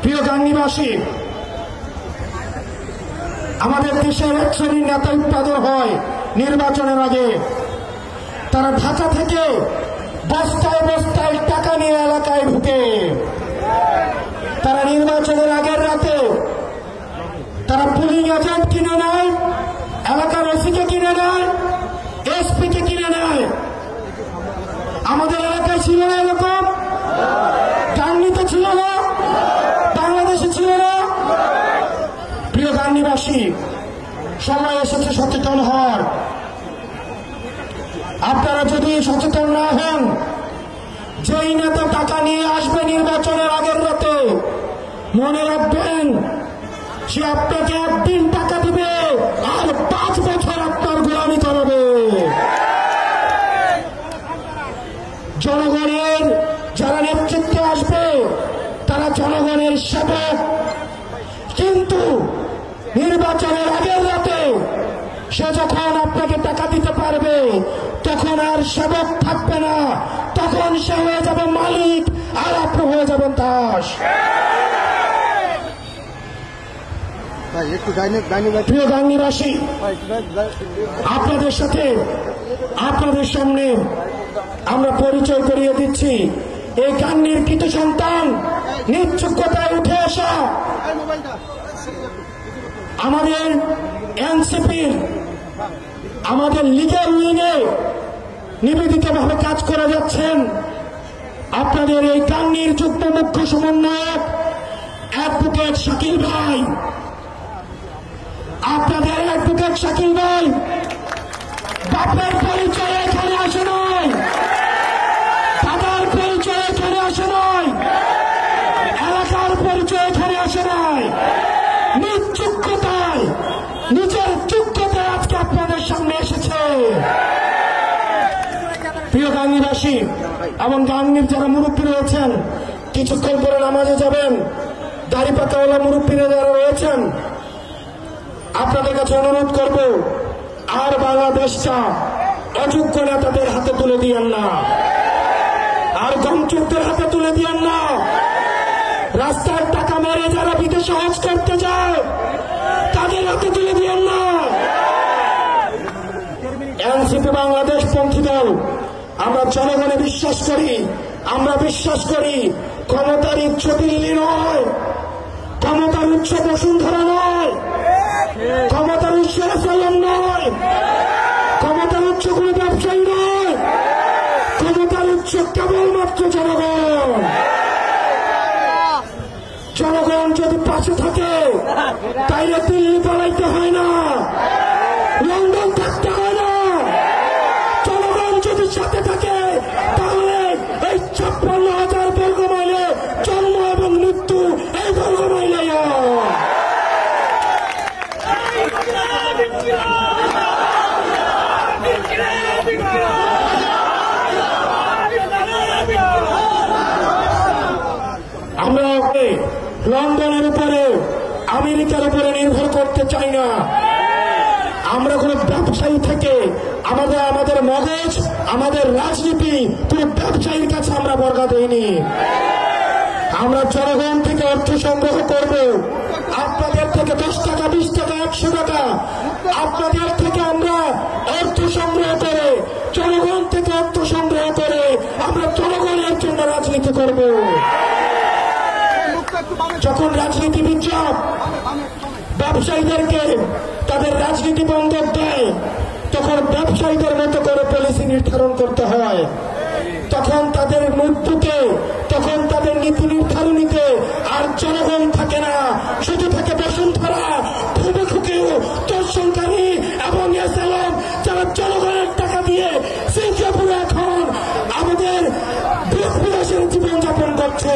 প্রিয় গাংনীবাসী, আমাদের দেশের এক শ্রেণীর নেতা উৎপাদন হয় নির্বাচনের আগে। তারা ঢাকা থেকে বস্তায় বস্তায় টাকা নিয়ে এলাকায় ঢুকে তারা নির্বাচনের আগের রাতে তারা পুলিং এজেন্ট কিনে নেয়, এলাকার ওসিকে কিনে নেয়, এসপিকে কিনে নেয়। আমাদের এলাকায় ছিল না এরকম? গাংনীতে ছিল না? বাংলাদেশে ছিল না? প্রিয় গাংনীবাসী, সময় এসেছে সচেতন হওয়ার। আপনারা যদি সচেতন না হন, যেই নেতা টাকা নিয়ে আসবে নির্বাচনের আগের রাতে, মনে রাখবেন সে আপনাকে একদিন টাকা দিবে আর 5 বছর আপনার গোলামি করাবে। জনগণের যারা নেতৃত্বে আসবে তারা জনগণের সেবক, কিন্তু নির্বাচনের আগের রাতে সে যখন আপনাকে টাকা দিতে পারবে তখন আর সেবক থাকবে না, তখন সে হয়ে যাবে মালিক আর আপনি হয়ে যাবেন দাস। প্রিয় গাংনীবাসী, আপনাদের সাথে আপনাদের সামনে আমরা পরিচয় করিয়ে দিচ্ছি এই গাংনীর কৃত সন্তান, নিজ যোগ্যতায় উঠে আসা আমাদের এনসিপির, আমাদের লীগের উইংয়ে নিবেদিতভাবে কাজ করে যাচ্ছেন আপনাদের এই গাংনীর যুগ্ম মুখ্য সমন্বয়ক অ্যাডভোকেট শাকিল ভাই। আপনাদের অ্যাডভোকেট শাকিল ভাই বাপের পরিচয় এখানে আসে নয়, দাদার পরিচয় এখানে আসে নয়, এলাকার পরিচয় এখানে আসে নয়, নিজ যোগ্যতায়, নিজের যোগ্যতায় আজকে আপনাদের সামনে এসেছে। প্রিয় গাংনীবাসী এবং গাংনীর যারা মুরব্বী রয়েছেন, কিছুক্ষণ পরে নামাজে যাবেন, দাড়ি পাতাওয়ালা মুরব্বীরা যারা রয়েছেন, আপনাদের কাছে অনুরোধ করব, আর বাংলাদেশটা অযোগ্য নেতাদের হাতে তুলে দিয়েন না, আর গমচোরদের হাতে তুলে দিয়েন না। রাস্তার টাকা মেরে যারা বিদেশে হজ করতে যায় তাদের হাতে তুলে দিয়েন না। এনসিপি বাংলাদেশ পন্থী দল, আমরা জনগণে বিশ্বাস করি, আমরা বিশ্বাস করি ক্ষমতার উৎস দিল্লি নয়, ক্ষমতার উৎস বসুন্ধরা নয়, ক্ষমতার উৎস আসালাম নয়, ক্ষমতার উৎস কোন ব্যবসায়ী নয়, ক্ষমতার উৎস কেবলমাত্র জনগণ। জনগণ যদি পাশে থাকে তাইলে দিল্লি পালাইতে হয় না, লন্ডন থাকতে হয় না। জনগণ যদি সাথে থাকে তাহলে এই 56,000 বর্গ মাইলে জন্ম এবং মৃত্যু এই বর্গ মাইলে। আমরা লন্ডনের উপরে, আমেরিকার উপরে নির্ভর করতে চাই না। আমরা কোন ব্যবসায়ী থেকে আমাদের মগজ, আমাদের রাজনীতি কোন ব্যবসায়ীর কাছে আমরা বর্গা দেইনি। আমরা জনগণ থেকে অর্থ সংগ্রহ করব, আপনাদের থেকে 10 টাকা, 20 টাকা, 100 টাকা আপনাদের থেকে আমরা অর্থ সংগ্রহ করে, জনগণ থেকে অর্থ সংগ্রহ করে আমরা জনগণের জন্য রাজনীতি করব। যখন রাজনীতিবিদরা ব্যবসায়ীদেরকে তাদের রাজনীতি বন্ধক দেয় তখন ব্যবসায়ীদের মতো করে পলিসি নির্ধারণ করতে হয়, তখন তাদের মৃত্যুকে, তখন তাদের নীতি নির্ধারণীতে আর জনগণ থাকে না, শুধু থাকে বসুন্ধরা, খুবই দর্শনকারী এবং এসালাম, যারা জনগণের টাকা দিয়ে সিঙ্গাপুরে এখন আমাদের বিলাসের জীবনযাপন করছে।